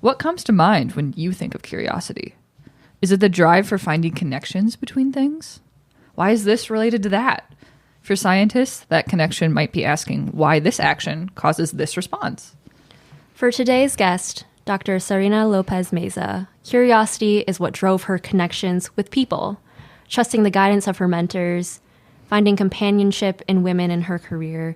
What comes to mind when you think of curiosity? Is it the drive for finding connections between things? Why is this related to that? For scientists, that connection might be asking why this action causes this response. For today's guest, Dr. Sarynna Lopez-Meza, curiosity is what drove her connections with people, trusting the guidance of her mentors, finding companionship in women in her career,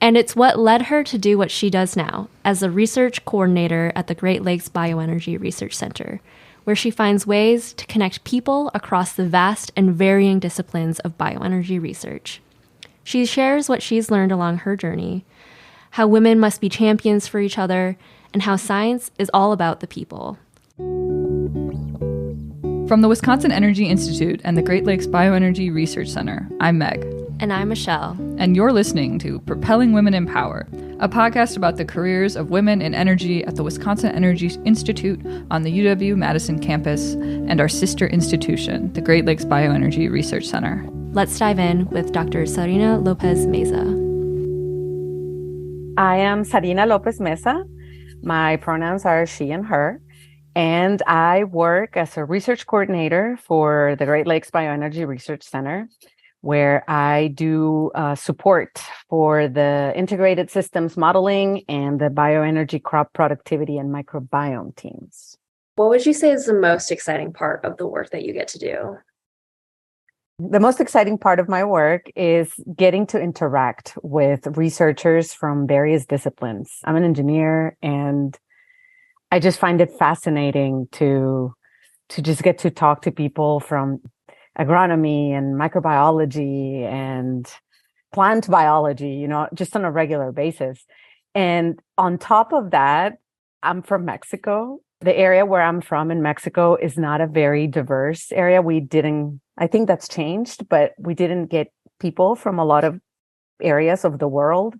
and it's what led her to do what she does now as a research coordinator at the Great Lakes Bioenergy Research Center, where she finds ways to connect people across the vast and varying disciplines of bioenergy research. She shares what she's learned along her journey, how women must be champions for each other, and how science is all about the people. From the Wisconsin Energy Institute and the Great Lakes Bioenergy Research Center, I'm Meg. And I'm Michelle. And you're listening to Propelling Women in Power, a podcast about the careers of women in energy at the Wisconsin Energy Institute on the UW-Madison campus and our sister institution, the Great Lakes Bioenergy Research Center. Let's dive in with Dr. Sarynna Lopez-Meza. I am Sarynna Lopez-Meza. My pronouns are she and her. And I work as a research coordinator for the Great Lakes Bioenergy Research Center, where I do support for the integrated systems modeling and the bioenergy crop productivity and microbiome teams. What would you say is the most exciting part of the work that you get to do? The most exciting part of my work is getting to interact with researchers from various disciplines. I'm an engineer, and I just find it fascinating to just get to talk to people from agronomy and microbiology and plant biology, just on a regular basis. And on top of that, I'm from Mexico. The area where I'm from in Mexico is not a very diverse area. I think that's changed, but we didn't get people from a lot of areas of the world.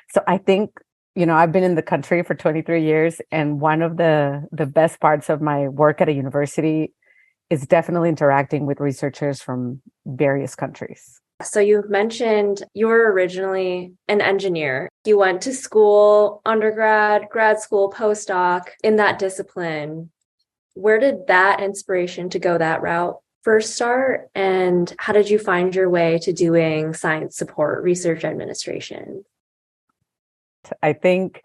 So I think, I've been in the country for 23 years, and one of the best parts of my work at a university is definitely interacting with researchers from various countries. So you've mentioned you were originally an engineer. You went to school, undergrad, grad school, postdoc in that discipline. Where did that inspiration to go that route first start? And how did you find your way to doing science support, research administration? I think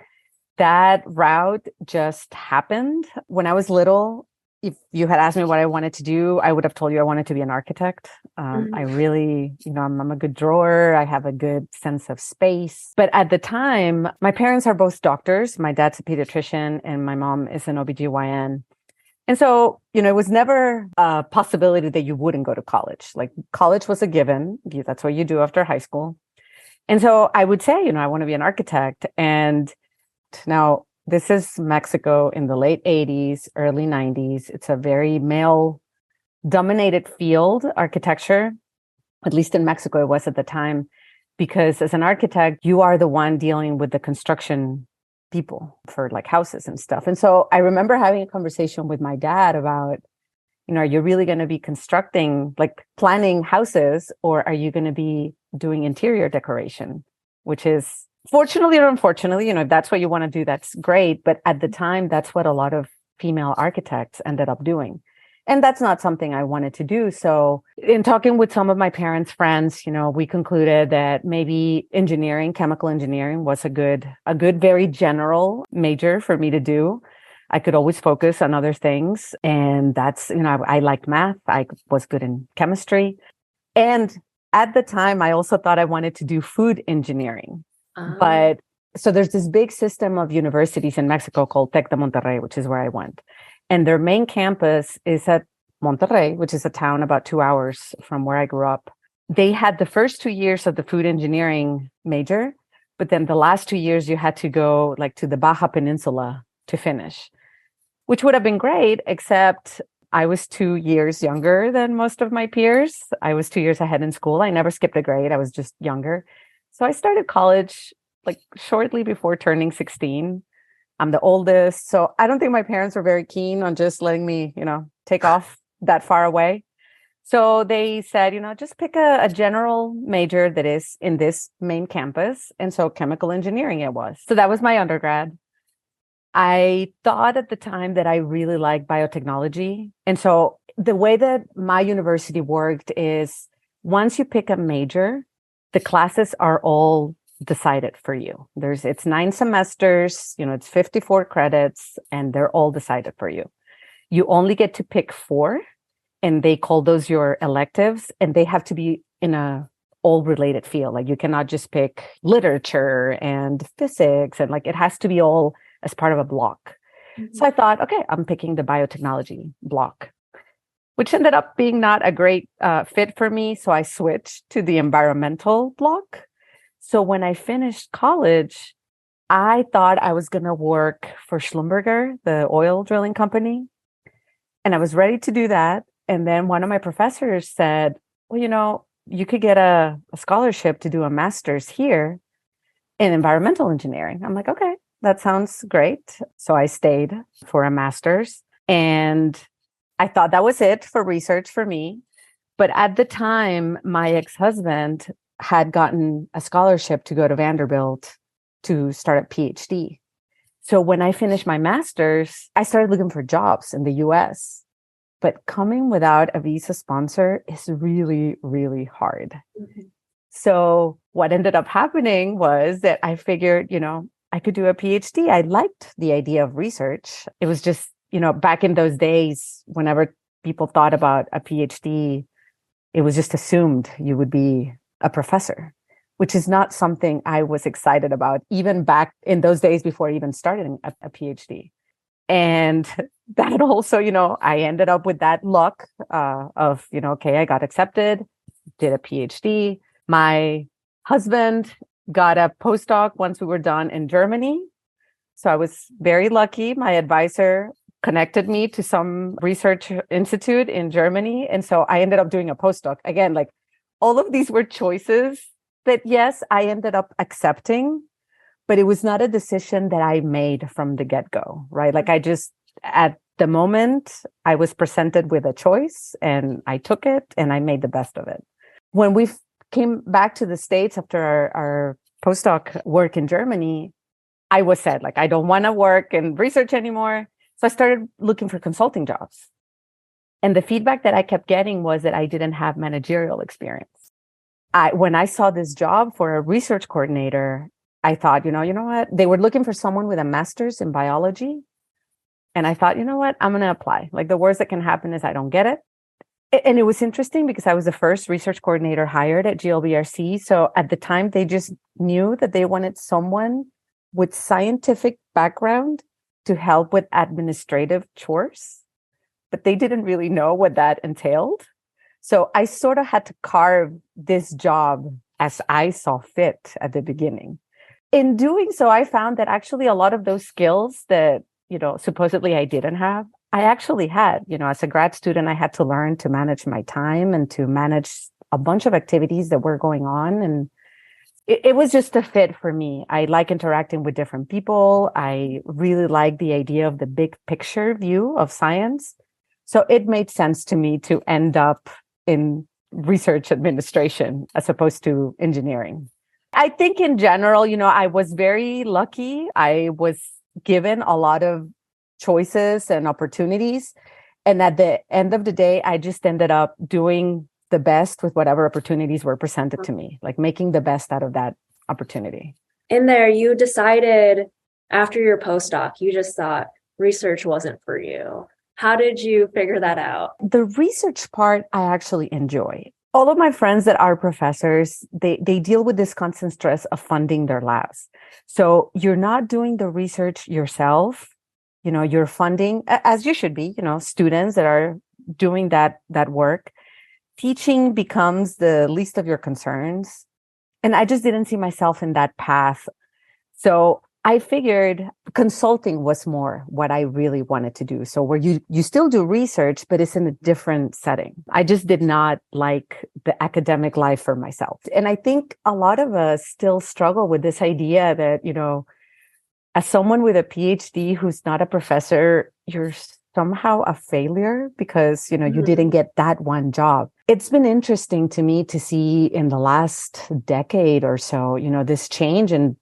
that route just happened. When I was little, if you had asked me what I wanted to do, I would have told you I wanted to be an architect. I really, I'm a good drawer. I have a good sense of space. But at the time, my parents are both doctors. My dad's a pediatrician and my mom is an OBGYN. And so, it was never a possibility that you wouldn't go to college. Like, college was a given. That's what you do after high school. And so I would say, I want to be an architect. And now, this is Mexico in the late 80s, early 90s. It's a very male-dominated field, architecture. At least in Mexico, it was at the time. Because as an architect, you are the one dealing with the construction people for like houses and stuff. And so I remember having a conversation with my dad about, are you really going to be constructing, like planning houses, or are you going to be doing interior decoration, which is, fortunately or unfortunately, if that's what you want to do, that's great. But at the time, that's what a lot of female architects ended up doing. And that's not something I wanted to do. So in talking with some of my parents' friends, we concluded that maybe engineering, chemical engineering was a good, very general major for me to do. I could always focus on other things. And that's, I liked math. I was good in chemistry. And at the time, I also thought I wanted to do food engineering. But so there's this big system of universities in Mexico called Tec de Monterrey, which is where I went. And their main campus is at Monterrey, which is a town about 2 hours from where I grew up. They had the first 2 years of the food engineering major, but then the last 2 years you had to go like to the Baja Peninsula to finish, which would have been great, except I was 2 years younger than most of my peers. I was 2 years ahead in school. I never skipped a grade. I was just younger. So I started college like shortly before turning 16. I'm the oldest. So I don't think my parents were very keen on just letting me, take off that far away. So they said, just pick a general major that is in this main campus. And so chemical engineering it was. So that was my undergrad. I thought at the time that I really liked biotechnology. And so the way that my university worked is once you pick a major, the classes are all decided for you. It's 9 semesters, it's 54 credits, and they're all decided for you. You only get to pick 4, and they call those your electives, and they have to be in a all related field. Like you cannot just pick literature and physics, and like it has to be all as part of a block. Mm-hmm. So I thought, okay, I'm picking the biotechnology block, which ended up being not a great fit for me. So I switched to the environmental block. So when I finished college, I thought I was going to work for Schlumberger, the oil drilling company. And I was ready to do that. And then one of my professors said, well, you could get a scholarship to do a master's here in environmental engineering. I'm like, okay, that sounds great. So I stayed for a master's, and I thought that was it for research for me. But at the time, my ex-husband had gotten a scholarship to go to Vanderbilt to start a PhD. So when I finished my master's, I started looking for jobs in the US. But coming without a visa sponsor is really, really hard. Mm-hmm. So what ended up happening was that I figured, I could do a PhD. I liked the idea of research. It was just, back in those days, whenever people thought about a PhD, it was just assumed you would be a professor, which is not something I was excited about, even back in those days before even starting a PhD. And that also, I ended up with that luck of, okay, I got accepted, did a PhD. My husband got a postdoc once we were done in Germany. So I was very lucky. My advisor connected me to some research institute in Germany. And so I ended up doing a postdoc. Again, like all of these were choices that, yes, I ended up accepting, but it was not a decision that I made from the get-go, right? Like at the moment, I was presented with a choice and I took it and I made the best of it. When we came back to the States after our postdoc work in Germany, I was said, like, I don't want to work in research anymore. So I started looking for consulting jobs. And the feedback that I kept getting was that I didn't have managerial experience. When I saw this job for a research coordinator, I thought, you know what? They were looking for someone with a master's in biology. And I thought, you know what? I'm going to apply. Like the worst that can happen is I don't get it. And it was interesting because I was the first research coordinator hired at GLBRC. So at the time, they just knew that they wanted someone with scientific background to help with administrative chores, but they didn't really know what that entailed. So I sort of had to carve this job as I saw fit at the beginning. In doing so, I found that actually a lot of those skills that, supposedly I didn't have, I actually had. As a grad student, I had to learn to manage my time and to manage a bunch of activities that were going on. And it was just a fit for me. I like interacting with different people. I really like the idea of the big picture view of science. So it made sense to me to end up in research administration as opposed to engineering. I think in general, I was very lucky. I was given a lot of choices and opportunities. And at the end of the day, I just ended up doing the best with whatever opportunities were presented to me, like making the best out of that opportunity. In there, you decided after your postdoc, you just thought research wasn't for you. How did you figure that out? The research part, I actually enjoy. All of my friends that are professors, they deal with this constant stress of funding their labs. So you're not doing the research yourself. You're funding, as you should be, students that are doing that work. Teaching becomes the least of your concerns. And I just didn't see myself in that path. So I figured consulting was more what I really wanted to do. So where you still do research, but it's in a different setting. I just did not like the academic life for myself. And I think a lot of us still struggle with this idea that, as someone with a PhD who's not a professor, you're somehow a failure because, you didn't get that one job. It's been interesting to me to see in the last decade or so, this change in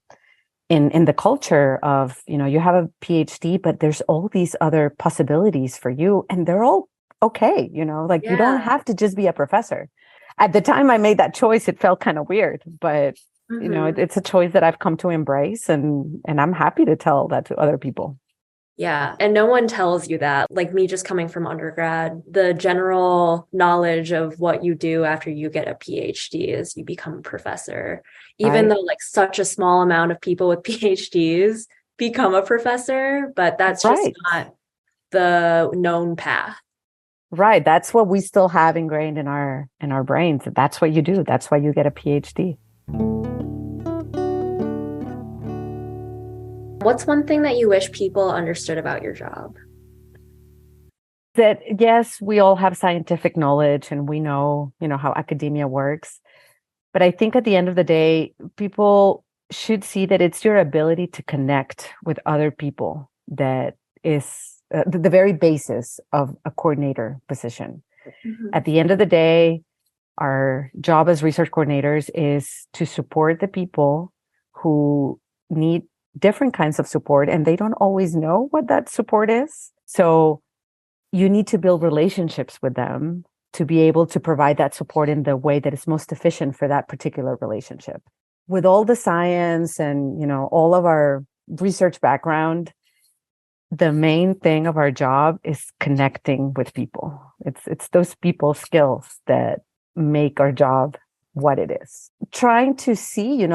in the culture of, you have a PhD, but there's all these other possibilities for you, and they're all okay. Like you don't have to just be a professor. At the time I made that choice, it felt kind of weird, but it's a choice that I've come to embrace, and I'm happy to tell that to other people. Yeah. And no one tells you that. Like me just coming from undergrad, the general knowledge of what you do after you get a PhD is you become a professor. Even though like such a small amount of people with PhDs become a professor, but that's just not the known path. Right. That's what we still have ingrained in our brains. That's what you do. That's why you get a PhD. What's one thing that you wish people understood about your job? That, yes, we all have scientific knowledge and we know, how academia works. But I think at the end of the day, people should see that it's your ability to connect with other people that is the very basis of a coordinator position. Mm-hmm. At the end of the day, our job as research coordinators is to support the people who need different kinds of support, and they don't always know what that support is. So you need to build relationships with them to be able to provide that support in the way that is most efficient for that particular relationship. With all the science and, all of our research background, the main thing of our job is connecting with people. It's those people skills that make our job what it is. Trying to see,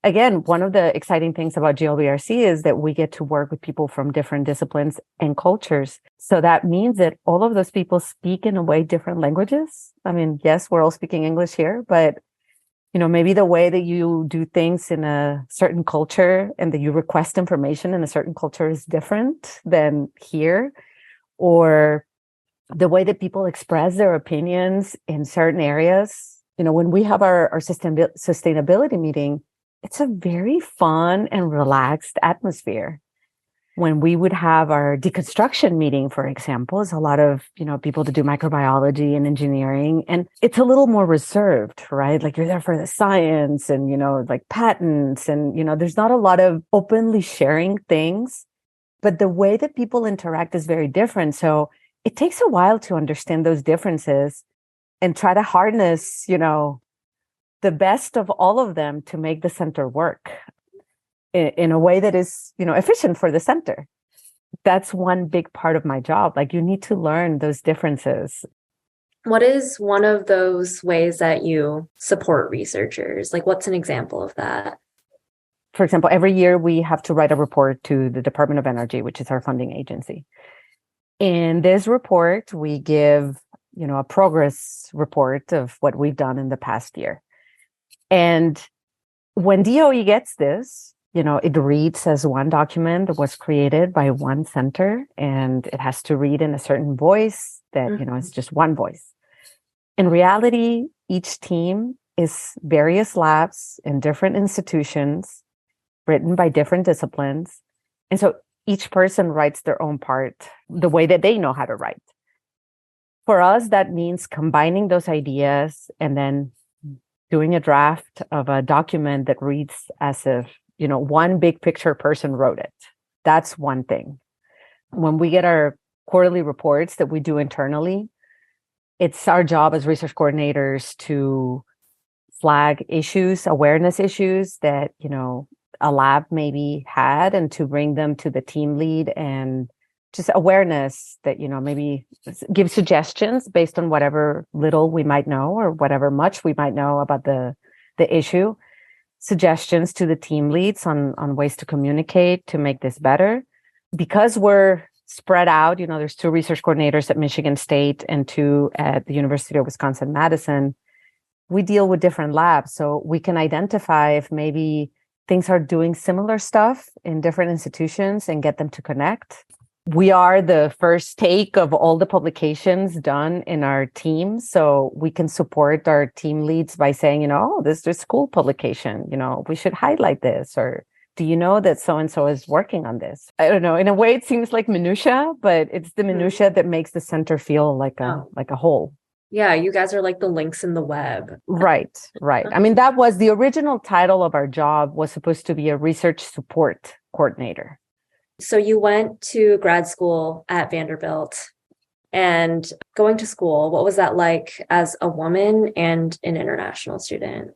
again, one of the exciting things about GLBRC is that we get to work with people from different disciplines and cultures. So that means that all of those people speak in a way different languages. I mean, yes, we're all speaking English here, but maybe the way that you do things in a certain culture and that you request information in a certain culture is different than here, or the way that people express their opinions in certain areas. When we have our sustainability meeting, it's a very fun and relaxed atmosphere. When we would have our deconstruction meeting, for example, is a lot of, people to do microbiology and engineering, and it's a little more reserved, right? Like you're there for the science and, like patents and, there's not a lot of openly sharing things, but the way that people interact is very different. So it takes a while to understand those differences and try to harness, the best of all of them to make the center work in a way that is, efficient for the center. That's one big part of my job. Like you need to learn those differences. What is one of those ways that you support researchers? Like what's an example of that? For example, every year we have to write a report to the Department of Energy, which is our funding agency. In this report, we give, a progress report of what we've done in the past year. And when DOE gets this, it reads as one document that was created by one center, and it has to read in a certain voice that, it's just one voice. In reality, each team is various labs in different institutions written by different disciplines. And so each person writes their own part the way that they know how to write. For us, that means combining those ideas and then doing a draft of a document that reads as if, one big picture person wrote it. That's one thing. When we get our quarterly reports that we do internally, it's our job as research coordinators to flag issues, awareness issues that, a lab maybe had, and to bring them to the team lead, and just awareness that, maybe give suggestions based on whatever little we might know or whatever much we might know about the issue, suggestions to the team leads on ways to communicate to make this better. Because we're spread out, there's 2 research coordinators at Michigan State and 2 at the University of Wisconsin-Madison. We deal with different labs, so we can identify if maybe things are doing similar stuff in different institutions and get them to connect. We are the first take of all the publications done in our team, so we can support our team leads by saying, this is a cool publication, we should highlight this, or do you know that so-and-so is working on this? I don't know. In a way, it seems like minutia, but it's the minutia that makes the center feel like a whole. Yeah, you guys are like the links in the web. Right, right. I mean, that was the original title of our job, was supposed to be a research support coordinator. So you went to grad school at Vanderbilt, and going to school, what was that like as a woman and an international student?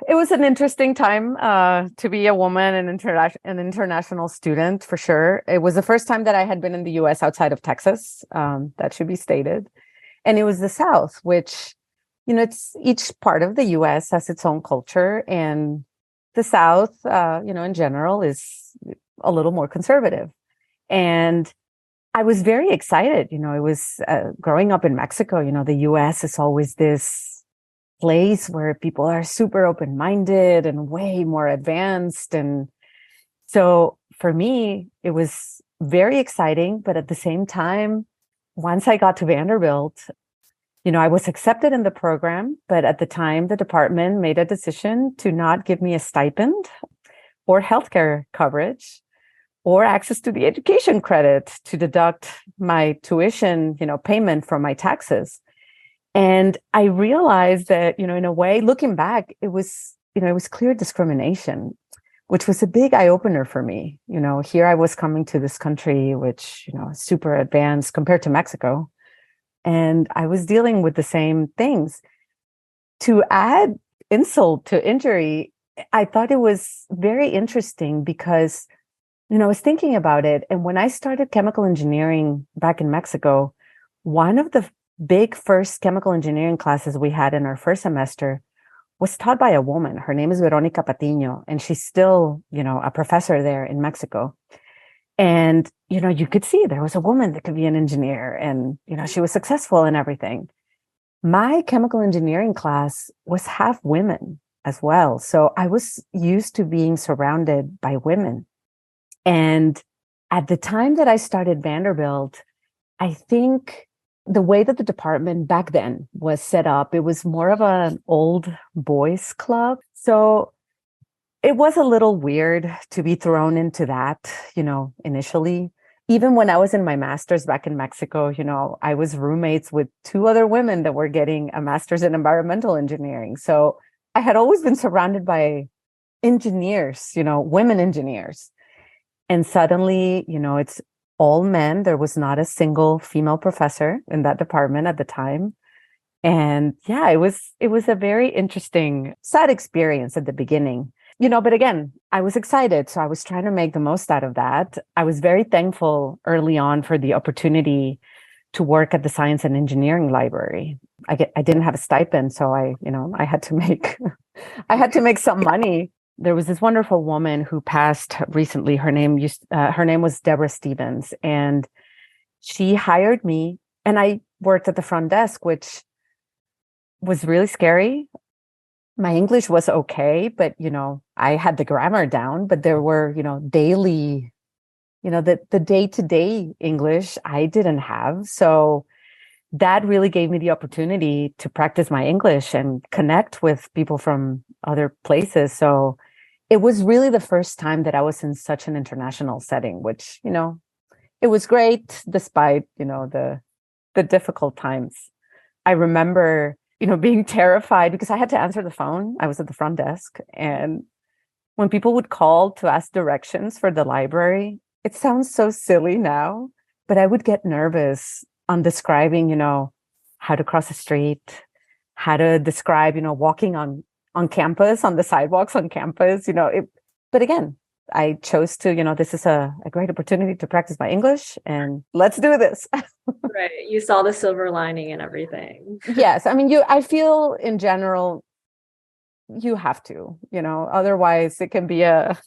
It was an interesting time to be a woman and an international student, for sure. It was the first time that I had been in the US outside of Texas. That should be stated. And it was the South, which, it's each part of the US has its own culture. And the South, in general, is a little more conservative. And I was very excited. It was growing up in Mexico, the US is always this place where people are super open-minded and way more advanced. And so for me, it was very exciting. But at the same time, once I got to Vanderbilt, I was accepted in the program, but at the time, the department made a decision to not give me a stipend or healthcare coverage or access to the education credit to deduct my tuition, payment from my taxes. And I realized that, in a way, looking back, it was clear discrimination, which was a big eye opener for me. Here I was coming to this country, which, is super advanced compared to Mexico. And I was dealing with the same things. To add insult to injury, I thought it was very interesting because, I was thinking about it. And when I started chemical engineering back in Mexico, one of the big first chemical engineering classes we had in our first semester was taught by a woman. Her name is Veronica Patiño, and she's still, a professor there in Mexico. And, you could see there was a woman that could be an engineer, and, she was successful in everything. My chemical engineering class was half women as well. So I was used to being surrounded by women. And at the time that I started Vanderbilt, I think the way that the department back then was set up, it was more of an old boys club. So it was a little weird to be thrown into that, initially. Even when I was in my master's back in Mexico, I was roommates with two other women that were getting a master's in environmental engineering. So I had always been surrounded by engineers, women engineers. And suddenly, it's all men. There was not a single female professor in that department at the time. And yeah, it was a very interesting, sad experience at the beginning. But again, I was excited. So I was trying to make the most out of that. I was very thankful early on for the opportunity to work at the Science and Engineering Library. I didn't have a stipend, so I had to make some money. There was this wonderful woman who passed recently. Her name was Deborah Stevens, and she hired me, and I worked at the front desk, which was really scary. My English was okay, but I had the grammar down, but there were daily, the day-to-day English I didn't have. So that really gave me the opportunity to practice my English and connect with people from other places. So it was really the first time that I was in such an international setting, which, it was great despite, the difficult times. I remember, being terrified because I had to answer the phone. I was at the front desk. And when people would call to ask directions for the library, it sounds so silly now, but I would get nervous on describing, how to cross a street, how to describe, walking on campus, on the sidewalks on campus, but again, I chose to, this is a great opportunity to practice my English, and let's do this. Right. You saw the silver lining and everything. Yes. I mean, I feel in general, you have to, otherwise it can be a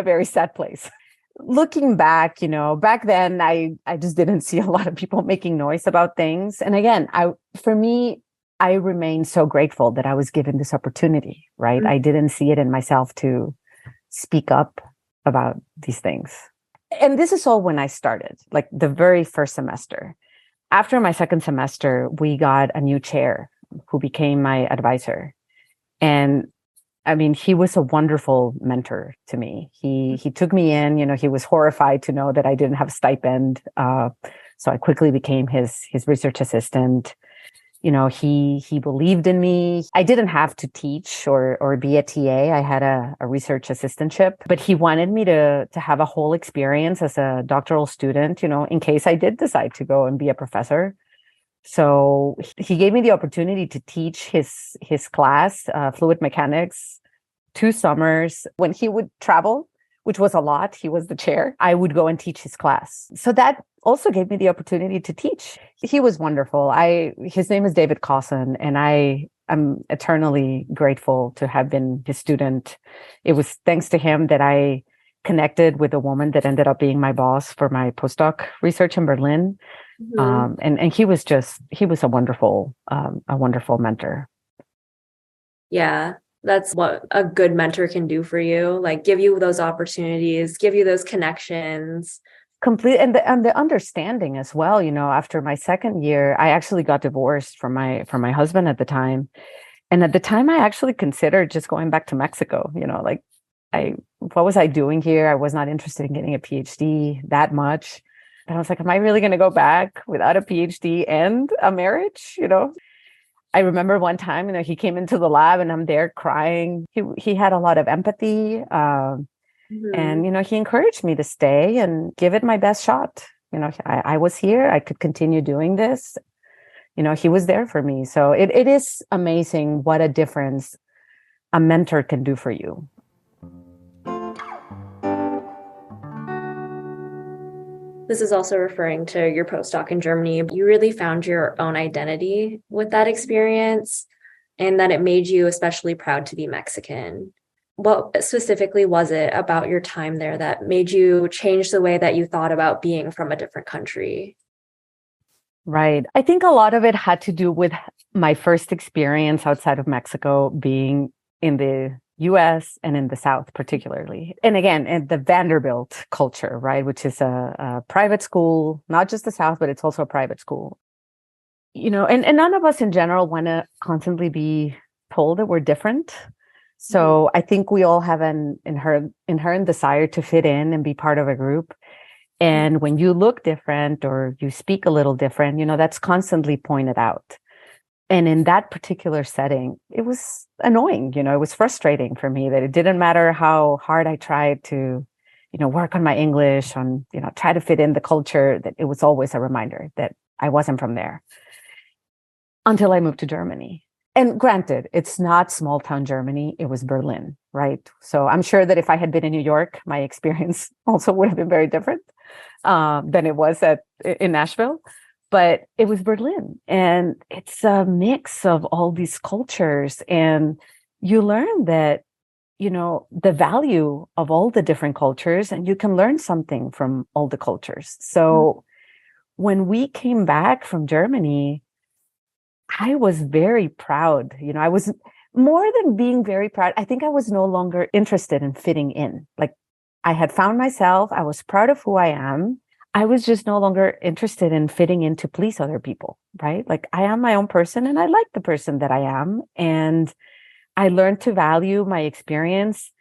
very sad place. Looking back, back then I just didn't see a lot of people making noise about things. And again, I remain so grateful that I was given this opportunity, right? Mm-hmm. I didn't see it in myself to speak up about these things. And this is all when I started, like the very first semester. After my second semester, we got a new chair who became my advisor. And I mean, he was a wonderful mentor to me. He took me in, he was horrified to know that I didn't have a stipend. So I quickly became his research assistant. He believed in me. I didn't have to teach or be a TA. I had a research assistantship, but he wanted me to have a whole experience as a doctoral student, in case I did decide to go and be a professor. So he gave me the opportunity to teach his class, fluid mechanics, 2 summers. When he would travel, which was a lot, he was the chair, I would go and teach his class. So that also gave me the opportunity to teach. He was wonderful. His name is David Cawson, and I'm eternally grateful to have been his student. It was thanks to him that I connected with a woman that ended up being my boss for my postdoc research in Berlin. Mhm. And he was a wonderful mentor. Yeah, that's what a good mentor can do for you, like give you those opportunities, give you those connections. Complete, and the understanding as well. After my second year, I actually got divorced from my husband at the time. And at the time I actually considered just going back to Mexico. What was I doing here? I was not interested in getting a PhD that much. And I was like, am I really going to go back without a PhD and a marriage? I remember one time, he came into the lab and I'm there crying. He had a lot of empathy. And, he encouraged me to stay and give it my best shot. I was here. I could continue doing this. He was there for me. So it is amazing what a difference a mentor can do for you. This is also referring to your postdoc in Germany. You really found your own identity with that experience, and that it made you especially proud to be Mexican. What specifically was it about your time there that made you change the way that you thought about being from a different country? Right. I think a lot of it had to do with my first experience outside of Mexico, being in the US and in the South particularly. And again, in the Vanderbilt culture, right, which is a private school, not just the South, but it's also a private school. And none of us in general want to constantly be told that we're different. So I think we all have an inherent desire to fit in and be part of a group. And when you look different or you speak a little different, that's constantly pointed out. And in that particular setting, it was annoying. It was frustrating for me that it didn't matter how hard I tried to, work on my English, try to fit in the culture, that it was always a reminder that I wasn't from there until I moved to Germany. And granted, it's not small town Germany. It was Berlin, right? So I'm sure that if I had been in New York, my experience also would have been very different than it was in Nashville. But it was Berlin, and it's a mix of all these cultures. And you learn that, the value of all the different cultures, and you can learn something from all the cultures. So when we came back from Germany, I was very proud. I was more than being very proud. I think I was no longer interested in fitting in. Like, I had found myself. I was proud of who I am. I was just no longer interested in fitting in to please other people, right? Like, I am my own person and I like the person that I am. And I learned to value my experience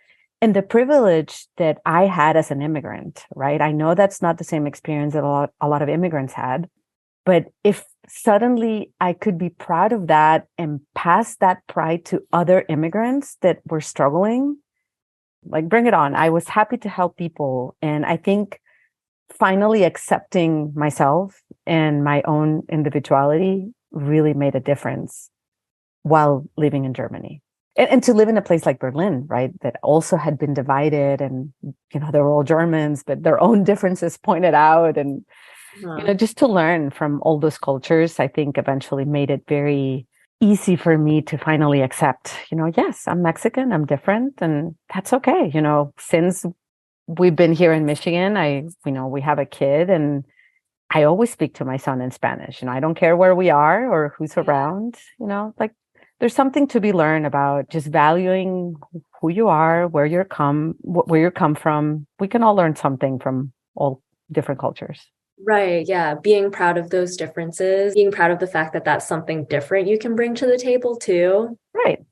and the privilege that I had as an immigrant, right? I know that's not the same experience that a lot of immigrants had. But if suddenly I could be proud of that and pass that pride to other immigrants that were struggling, like, bring it on. I was happy to help people. And I think finally accepting myself and my own individuality really made a difference while living in Germany. And to live in a place like Berlin, right, that also had been divided, and, they were all Germans, but their own differences pointed out. And, just to learn from all those cultures, I think eventually made it very easy for me to finally accept, yes, I'm Mexican, I'm different, and that's okay. Since we've been here in Michigan, we have a kid, and I always speak to my son in Spanish. I don't care where we are or who's around, like, there's something to be learned about just valuing who you are, where you come from. We can all learn something from all different cultures. Right. Yeah. Being proud of those differences, being proud of the fact that that's something different you can bring to the table too. Right.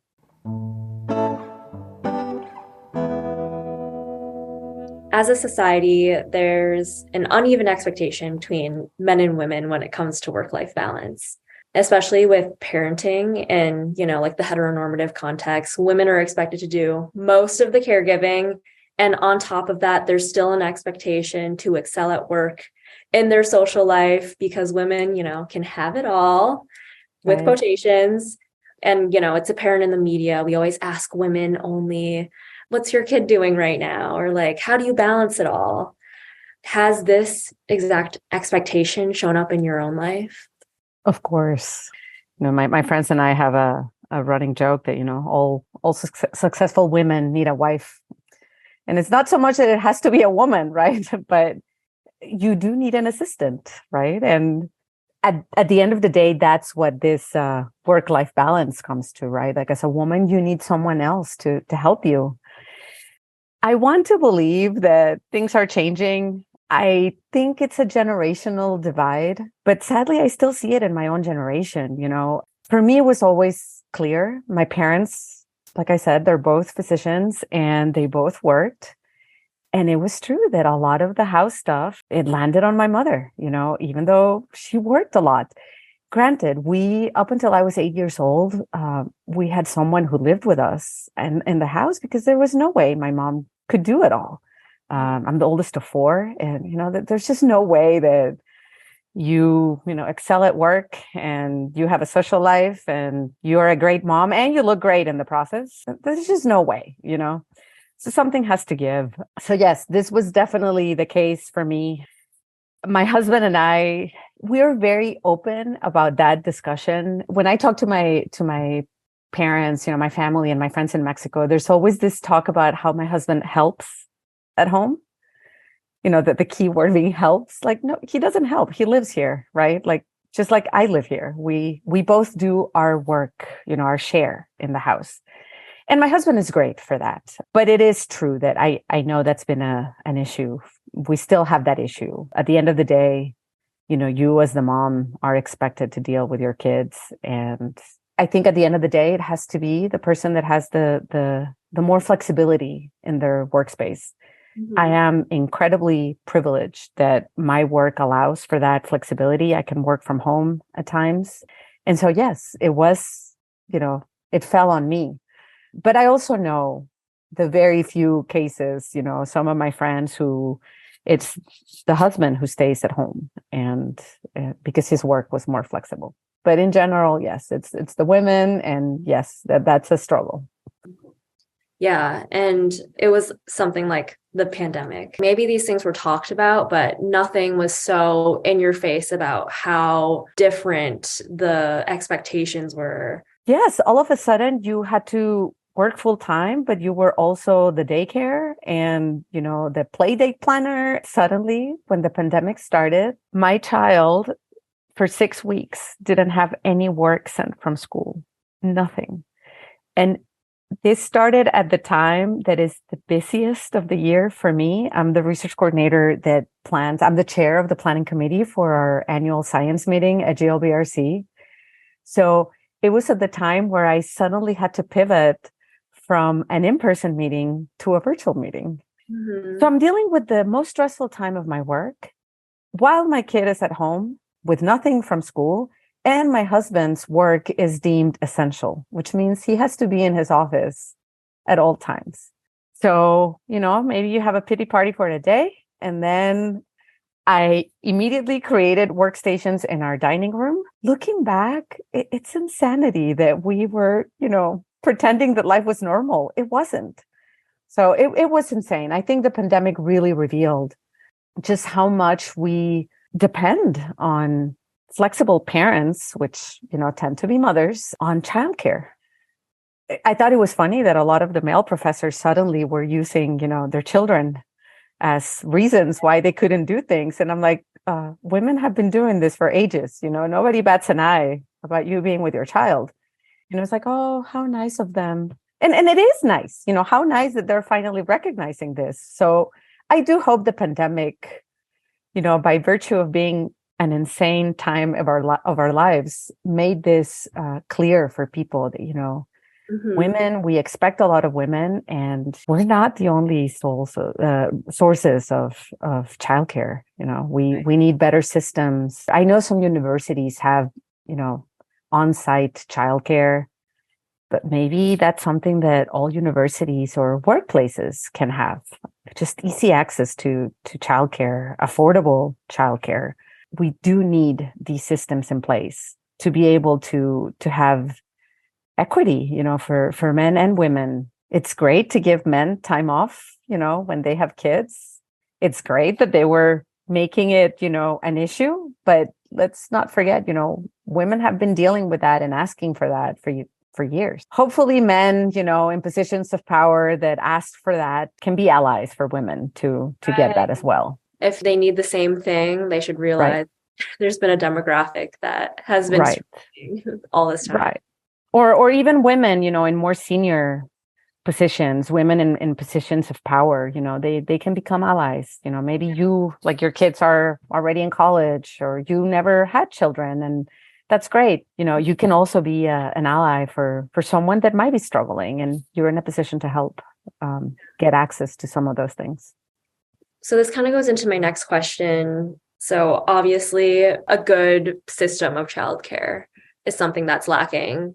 as a society, there's an uneven expectation between men and women when it comes to work-life balance, especially with parenting and, like the heteronormative context. Women are expected to do most of the caregiving. And on top of that, there's still an expectation to excel at work in their social life because women, can have it all with quotations. And, it's apparent in the media. We always ask women only, what's your kid doing right now? Or like, how do you balance it all? Has this exact expectation shown up in your own life? Of course. My friends and I have a running joke that, all successful women need a wife. And it's not so much that it has to be a woman, right? But you do need an assistant, right? And at the end of the day, that's what this work-life balance comes to, right? Like as a woman, you need someone else to help you. I want to believe that things are changing. I think it's a generational divide, but sadly, I still see it in my own generation. For me, it was always clear. My parents, like I said, they're both physicians and they both worked. And it was true that a lot of the house stuff, it landed on my mother, even though she worked a lot. Granted, up until I was 8 years old, we had someone who lived with us and in the house because there was no way my mom could do it all. I'm the oldest of four, and there's just no way that you excel at work and you have a social life and you're a great mom and you look great in the process. There's just no way, So something has to give. So yes, this was definitely the case for me. My husband and I, we're very open about that discussion. When I talk to my parents, my family and my friends in Mexico, there's always this talk about how my husband helps at home. That the key word being helps. Like, no, he doesn't help. He lives here, right? Like, just like I live here. We both do our work, our share in the house. And my husband is great for that. But it is true that I know that's been an issue. We still have that issue. At the end of the day, you as the mom are expected to deal with your kids. And I think at the end of the day, it has to be the person that has the more flexibility in their workspace. Mm-hmm. I am incredibly privileged that my work allows for that flexibility. I can work from home at times. And so, yes, it was, it fell on me. But I also know the very few cases, some of my friends who it's the husband who stays at home and because his work was more flexible. But in general, yes, it's the women. And yes, that's a struggle. Yeah. And it was something like the pandemic. Maybe these things were talked about, but nothing was so in your face about how different the expectations were. Yes. All of a sudden you had to work full time, but you were also the daycare and, the play date planner. Suddenly, when the pandemic started, my child for 6 weeks didn't have any work sent from school, nothing. And this started at the time that is the busiest of the year for me. I'm the research coordinator that plans. I'm the chair of the planning committee for our annual science meeting at GLBRC. So it was at the time where I suddenly had to pivot from an in-person meeting to a virtual meeting. Mm-hmm. So I'm dealing with the most stressful time of my work while my kid is at home with nothing from school. And my husband's work is deemed essential, which means he has to be in his office at all times. So, maybe you have a pity party for a day. And then I immediately created workstations in our dining room. Looking back, it's insanity that we were, pretending that life was normal. It wasn't. So it was insane. I think the pandemic really revealed just how much we depend on flexible parents, which, tend to be mothers, on childcare. I thought it was funny that a lot of the male professors suddenly were using, their children as reasons why they couldn't do things. And I'm like, women have been doing this for ages. Nobody bats an eye about you being with your child. It's like, oh, how nice of them. And it is nice, how nice that they're finally recognizing this. So I do hope the pandemic, by virtue of being an insane time of our lives, made this clear for people that, Women, we expect a lot of women, and we're not the only sources of childcare. We need better systems. I know some universities have, on-site childcare, but maybe that's something that all universities or workplaces can have. Just easy access to childcare, affordable childcare. We do need these systems in place to be able to have equity, for men and women. It's great to give men time off, when they have kids. It's great that they were making it, an issue, but let's not forget, women have been dealing with that and asking for that for years. Hopefully men, in positions of power that ask for that can be allies for women to get that as well. If they need the same thing, they should realize there's been a demographic that has been struggling all this time. Right. Or even women, in more senior positions, women in positions of power, they can become allies. Maybe you, like your kids are already in college, or you never had children, and that's great. You can also be an ally for someone that might be struggling, and you're in a position to help get access to some of those things. So this kind of goes into my next question. So obviously a good system of childcare is something that's lacking.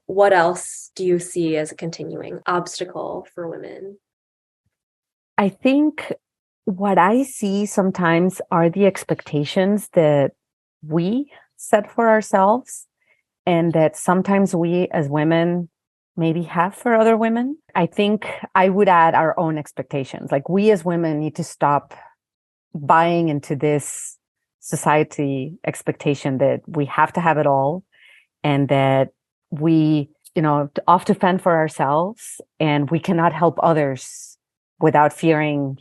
What else do you see as a continuing obstacle for women? I think what I see sometimes are the expectations that we set for ourselves, and that sometimes we as women maybe have for other women. I think I would add our own expectations. Like, we as women need to stop buying into this society expectation that we have to have it all, and that we, have to fend for ourselves, and we cannot help others without fearing,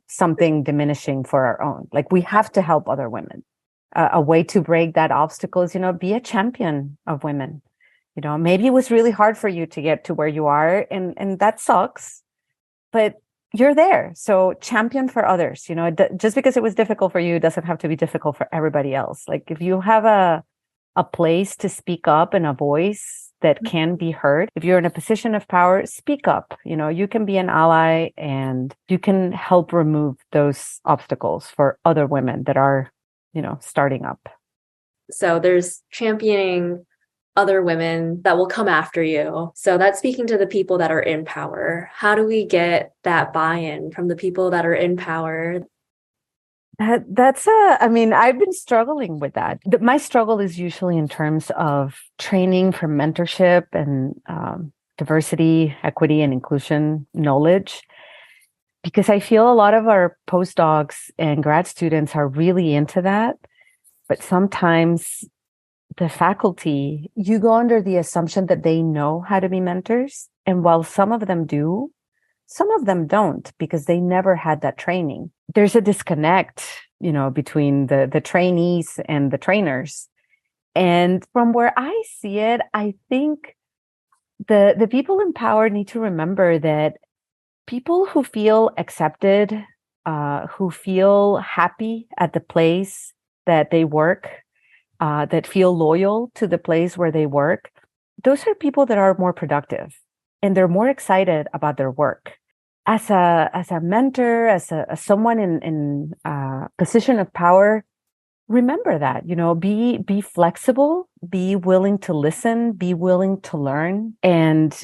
something diminishing for our own. Like, we have to help other women. A way to break that obstacle is, be a champion of women. Maybe it was really hard for you to get to where you are, and that sucks, but you're there. So champion for others. Just because it was difficult for you doesn't have to be difficult for everybody else. Like, if you have a place to speak up and a voice that can be heard, if you're in a position of power, speak up. You can be an ally, and you can help remove those obstacles for other women that are, starting up. So there's championing other women that will come after you. So that's speaking to the people that are in power. How do we get that buy-in from the people that are in power? I've been struggling with that. My struggle is usually in terms of training for mentorship and diversity, equity, and inclusion knowledge, because I feel a lot of our postdocs and grad students are really into that. But sometimes the faculty, you go under the assumption that they know how to be mentors. And while some of them do, some of them don't, because they never had that training. There's a disconnect, between the trainees and the trainers. And from where I see it, I think the people in power need to remember that people who feel accepted, who feel happy at the place that they work, that feel loyal to the place where they work, those are people that are more productive, and they're more excited about their work. As a mentor, as someone in a position of power, remember that, be flexible, be willing to listen, be willing to learn, and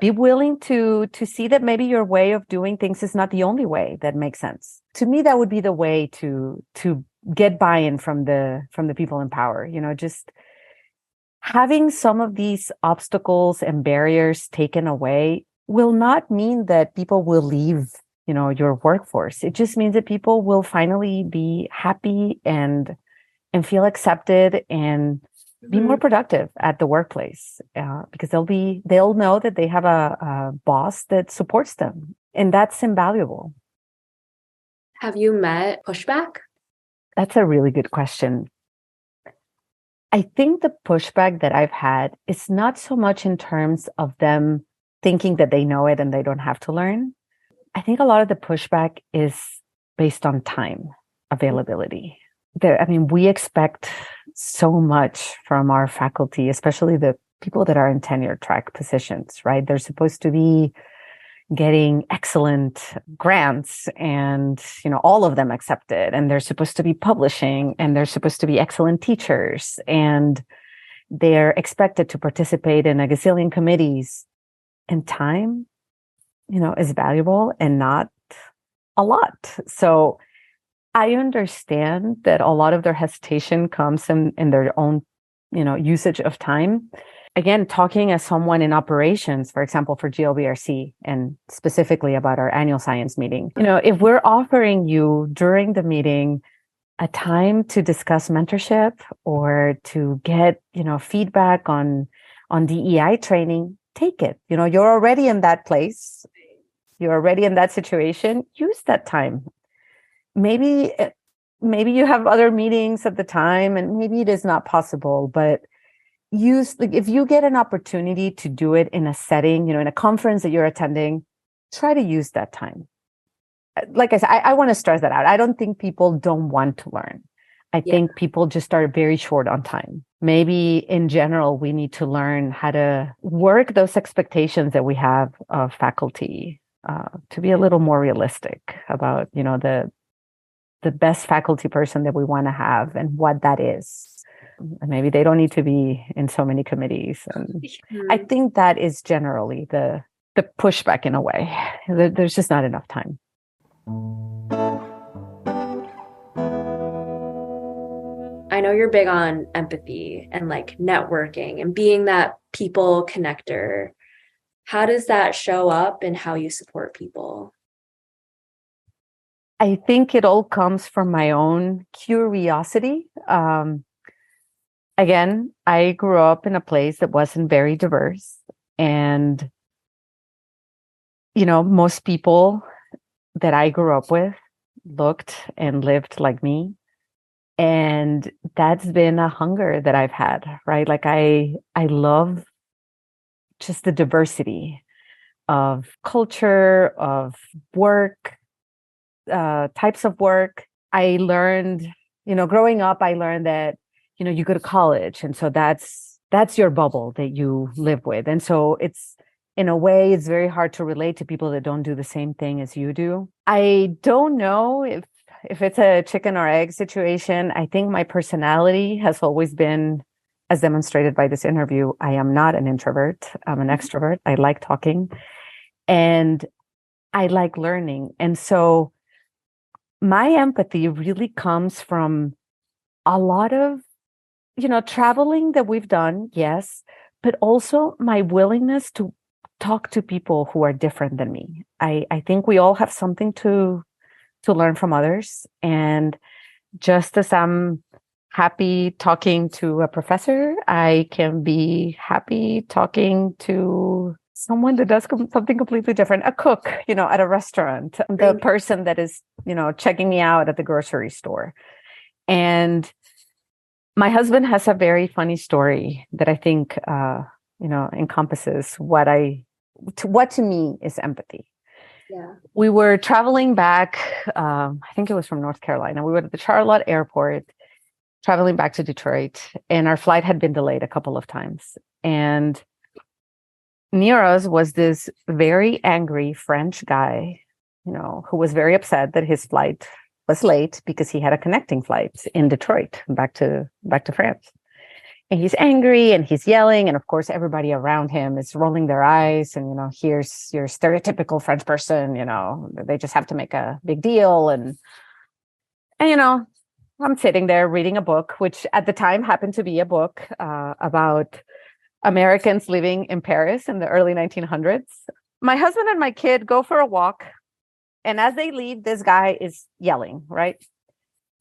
be willing to see that maybe your way of doing things is not the only way that makes sense. To me, that would be the way to get buy-in from the people in power. Just having some of these obstacles and barriers taken away will not mean that people will leave, your workforce. It just means that people will finally be happy and feel accepted and be more productive at the workplace, because they'll know that they have a boss that supports them, and that's invaluable. Have you met pushback? That's a really good question. I think the pushback that I've had is not so much in terms of them thinking that they know it and they don't have to learn. I think a lot of the pushback is based on time availability. We expect so much from our faculty, especially the people that are in tenure track positions, right? They're supposed to be getting excellent grants and, all of them accepted. And they're supposed to be publishing, and they're supposed to be excellent teachers. And they're expected to participate in a gazillion committees. And time, is valuable and not a lot. So I understand that a lot of their hesitation comes in their own, usage of time. Again, talking as someone in operations, for example, for GLBRC, and specifically about our annual science meeting, if we're offering you during the meeting a time to discuss mentorship or to get, feedback on DEI training, take it. You're already in that place. You're already in that situation. Use that time. Maybe you have other meetings at the time, and maybe it is not possible, but if you get an opportunity to do it in a setting, in a conference that you're attending, try to use that time. Like I said, I want to stress that out. I don't think people don't want to learn. I think people just are very short on time. Maybe in general, we need to learn how to work those expectations that we have of faculty to be a little more realistic about, the best faculty person that we want to have and what that is. And maybe they don't need to be in so many committees. And I think that is generally the pushback in a way. There's just not enough time. I know you're big on empathy and like networking and being that people connector. How does that show up in how you support people? I think it all comes from my own curiosity. Again, I grew up in a place that wasn't very diverse. And, most people that I grew up with looked and lived like me. And that's been a hunger that I've had, right? Like I love just the diversity of culture, of work, types of work. I learned, growing up, I learned that, you go to college. And so that's your bubble that you live with. And so it's, in a way, it's very hard to relate to people that don't do the same thing as you do. I don't know if it's a chicken or egg situation. I think my personality has always been, as demonstrated by this interview, I am not an introvert. I'm an extrovert. I like talking and I like learning. And so my empathy really comes from a lot of, traveling that we've done, yes, but also my willingness to talk to people who are different than me. I think we all have something to learn from others. And just as I'm happy talking to a professor, I can be happy talking to someone that does something completely different, a cook, at a restaurant, the person that is, checking me out at the grocery store. And my husband has a very funny story that I think, encompasses what to me is empathy. Yeah. We were traveling back, I think it was from North Carolina. We were at the Charlotte airport, traveling back to Detroit, and our flight had been delayed a couple of times. And near us was this very angry French guy, who was very upset that his flight was late because he had a connecting flight in Detroit back to France. And he's angry and he's yelling. And of course, everybody around him is rolling their eyes. And, here's your stereotypical French person, they just have to make a big deal. And I'm sitting there reading a book, which at the time happened to be a book about Americans living in Paris in the early 1900s. My husband and my kid go for a walk. And as they leave, this guy is yelling, right?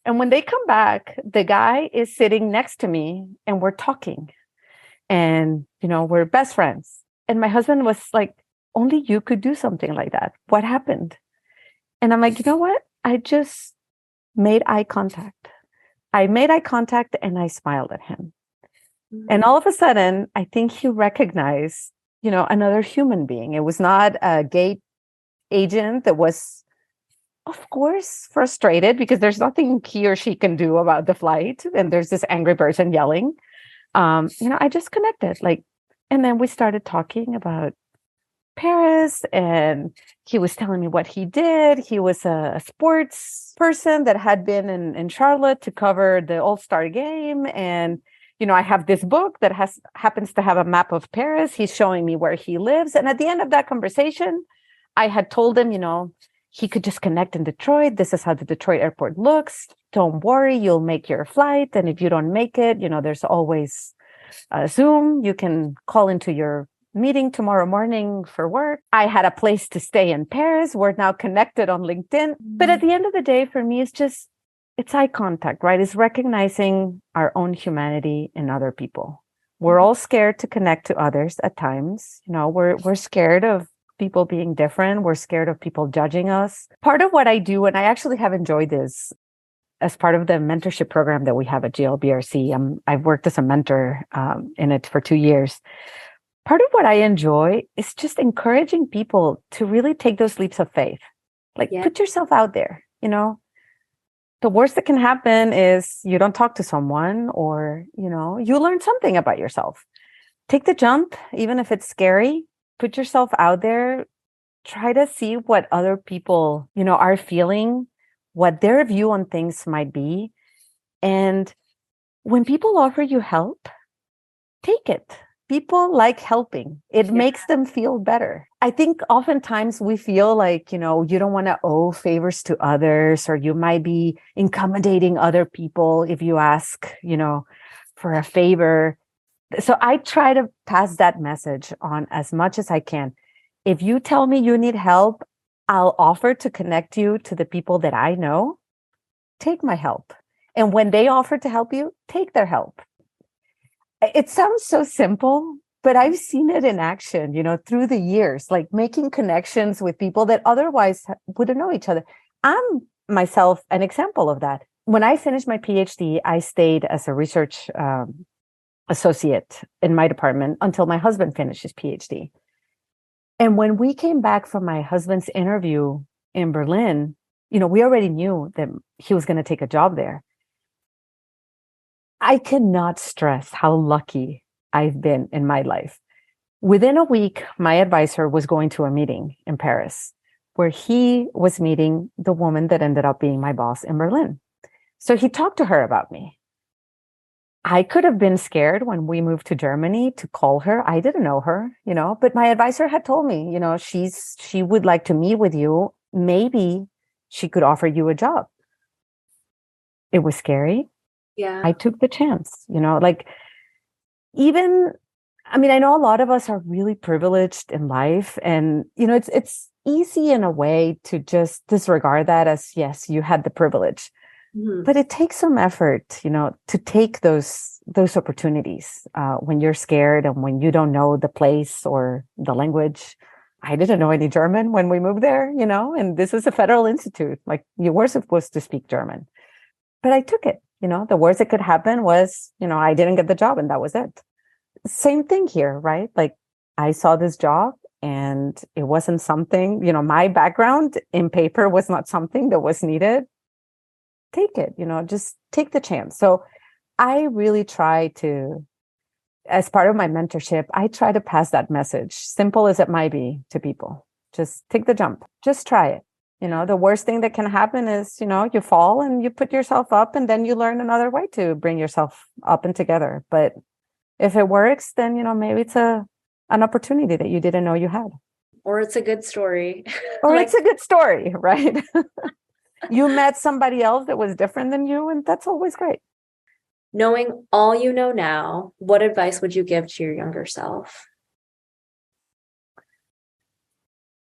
And when they come back, the guy is sitting next to me and we're talking. And, we're best friends. And my husband was like, only you could do something like that. What happened? And I'm like, you know what? I just made eye contact. I made eye contact and I smiled at him. Mm-hmm. And all of a sudden, I think he recognized, another human being. It was not a gate agent that was, of course, frustrated because there's nothing he or she can do about the flight. And there's this angry person yelling. I just connected. Like, And then we started talking about Paris, and he was telling me what he did. He was a sports person that had been in Charlotte to cover the All-Star game. And, I have this book that happens to have a map of Paris. He's showing me where he lives. And at the end of that conversation, I had told him, he could just connect in Detroit. This is how the Detroit airport looks. Don't worry, you'll make your flight. And if you don't make it, there's always Zoom. You can call into your meeting tomorrow morning for work. I had a place to stay in Paris. We're now connected on LinkedIn. But at the end of the day, for me, it's eye contact, right? It's recognizing our own humanity in other people. We're all scared to connect to others at times. We're scared of people being different. We're scared of people judging us. Part of what I do, and I actually have enjoyed this as part of the mentorship program that we have at GLBRC. I've worked as a mentor in it for 2 years. Part of what I enjoy is just encouraging people to really take those leaps of faith. Put yourself out there. The worst that can happen is you don't talk to someone, or, you learn something about yourself. Take the jump, even if it's scary. Put yourself out there. Try to see what other people, are feeling, what their view on things might be. And when people offer you help, take it. People like helping. It makes them feel better. I think oftentimes we feel like, you don't want to owe favors to others, or you might be accommodating other people if you ask, for a favor. So I try to pass that message on as much as I can. If you tell me you need help, I'll offer to connect you to the people that I know. Take my help. And when they offer to help you, take their help. It sounds so simple, but I've seen it in action, through the years, like making connections with people that otherwise wouldn't know each other. I'm myself an example of that. When I finished my PhD, I stayed as a research associate in my department until my husband finished his PhD. And when we came back from my husband's interview in Berlin, we already knew that he was going to take a job there. I cannot stress how lucky I've been in my life. Within a week, my advisor was going to a meeting in Paris where he was meeting the woman that ended up being my boss in Berlin. So he talked to her about me. I could have been scared when we moved to Germany to call her. I didn't know her, but my advisor had told me, she would like to meet with you. Maybe she could offer you a job. It was scary. Yeah. I took the chance, I know a lot of us are really privileged in life, and, it's easy in a way to just disregard that as, yes, you had the privilege, but it takes some effort, to take those opportunities when you're scared and when you don't know the place or the language. I didn't know any German when we moved there, and this is a federal institute. Like, you were supposed to speak German, but I took it. The worst that could happen was, I didn't get the job, and that was it. Same thing here, right? Like, I saw this job and it wasn't something, my background in paper was not something that was needed. Take it, just take the chance. So I really try to, as part of my mentorship, I try to pass that message, simple as it might be, to people. Just take the jump. Just try it. The worst thing that can happen is, you fall and you put yourself up, and then you learn another way to bring yourself up and together. But if it works, then, maybe it's an opportunity that you didn't know you had. Or it's a good story. Or it's a good story, right? You met somebody else that was different than you, and that's always great. Knowing all you know now, what advice would you give to your younger self?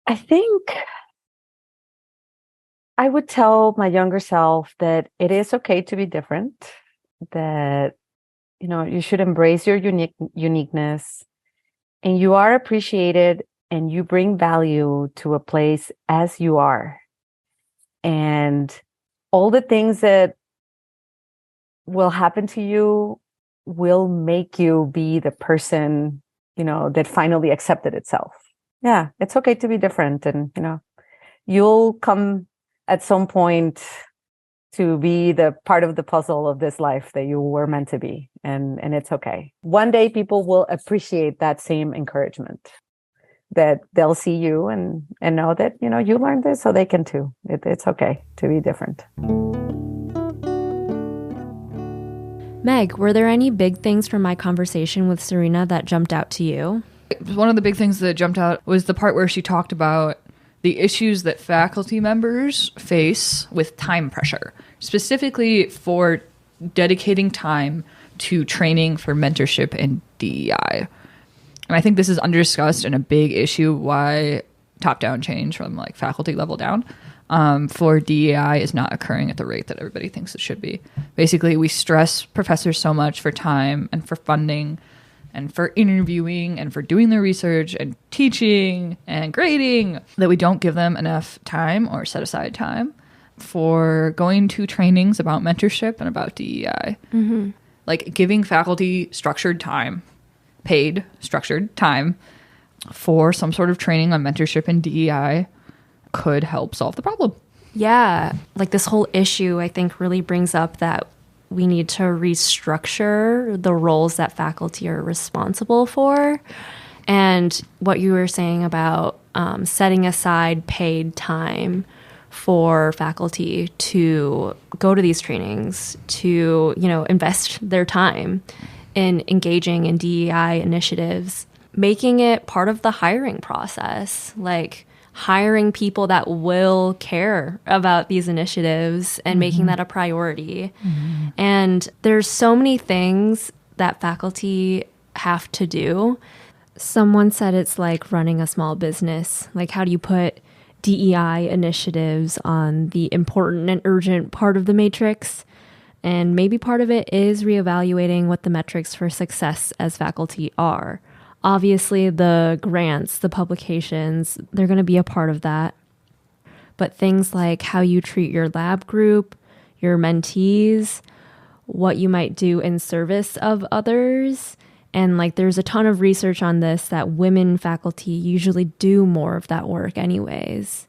I think I would tell my younger self that it is okay to be different, that, you should embrace your uniqueness, and you are appreciated, and you bring value to a place as you are. And all the things that will happen to you will make you be the person, that finally accepted itself. Yeah, it's okay to be different. And, you'll come at some point to be the part of the puzzle of this life that you were meant to be. And it's okay. One day people will appreciate that same encouragement, that they'll see you and know that, you learned this, so they can too. It's okay to be different. Meg, were there any big things from my conversation with Sarynna that jumped out to you? One of the big things that jumped out was the part where she talked about the issues that faculty members face with time pressure, specifically for dedicating time to training for mentorship and DEI. And I think this is underdiscussed and a big issue why top-down change from like faculty level down for DEI is not occurring at the rate that everybody thinks it should be. Basically, we stress professors so much for time and for funding and for interviewing and for doing the research and teaching and grading that we don't give them enough time or set aside time for going to trainings about mentorship and about DEI. Mm-hmm. Like giving faculty structured time, paid structured time for some sort of training on mentorship and DEI could help solve the problem. Yeah, like this whole issue, I think, really brings up that we need to restructure the roles that faculty are responsible for. And what you were saying about setting aside paid time for faculty to go to these trainings, to, invest their time in engaging in DEI initiatives, making it part of the hiring process, like hiring people that will care about these initiatives and making that a priority. Mm-hmm. And there's so many things that faculty have to do. Someone said it's like running a small business. Like, how do you put DEI initiatives on the important and urgent part of the matrix? And maybe part of it is reevaluating what the metrics for success as faculty are. Obviously, the grants, the publications, they're going to be a part of that. But things like how you treat your lab group, your mentees, what you might do in service of others. And like there's a ton of research on this that women faculty usually do more of that work anyways,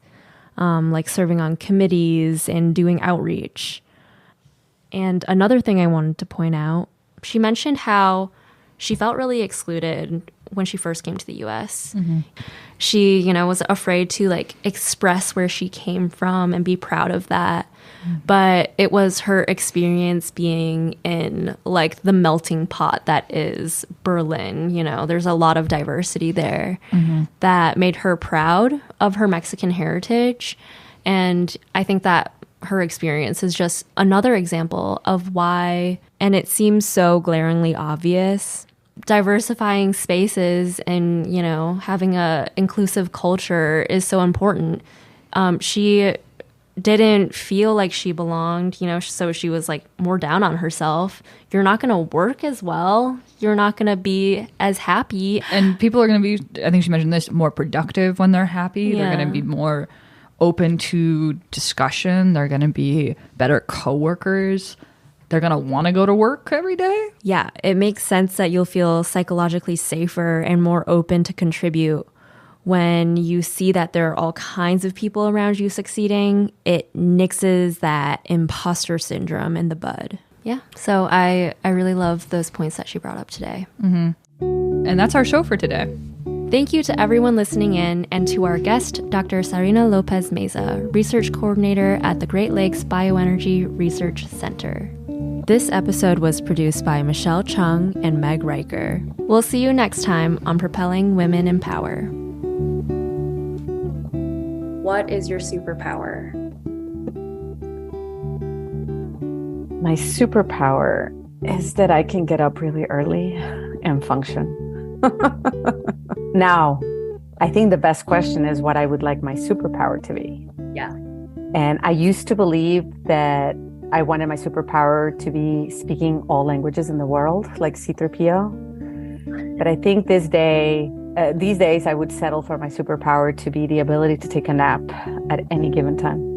like serving on committees and doing outreach. And another thing I wanted to point out, she mentioned how she felt really excluded when she first came to the US. Mm-hmm. She, was afraid to like express where she came from and be proud of that. Mm-hmm. But it was her experience being in like the melting pot that is Berlin. There's a lot of diversity there that made her proud of her Mexican heritage. And I think that her experience is just another example of why, and it seems so glaringly obvious, diversifying spaces and, having a inclusive culture is so important. She didn't feel like she belonged, so she was like more down on herself. You're not going to work as well. You're not going to be as happy. And people are going to be, I think she mentioned this, more productive when they're happy. Yeah. They're going to be more open to discussion. They're going to be better coworkers. They're going to want to go to work every day. Yeah, it makes sense that you'll feel psychologically safer and more open to contribute when you see that there are all kinds of people around you succeeding. It nixes that imposter syndrome in the bud. Yeah, so I really love those points that she brought up today. Mm-hmm. And that's our show for today. Thank you to everyone listening in and to our guest, Dr. Sarynna Lopez-Meza, Research Coordinator at the Great Lakes Bioenergy Research Center. This episode was produced by Michelle Chung and Meg Riker. We'll see you next time on Propelling Women in Power. What is your superpower? My superpower is that I can get up really early and function. Now, I think the best question is what I would like my superpower to be. Yeah. And I used to believe that I wanted my superpower to be speaking all languages in the world, like C-3PO. But I think these days, I would settle for my superpower to be the ability to take a nap at any given time.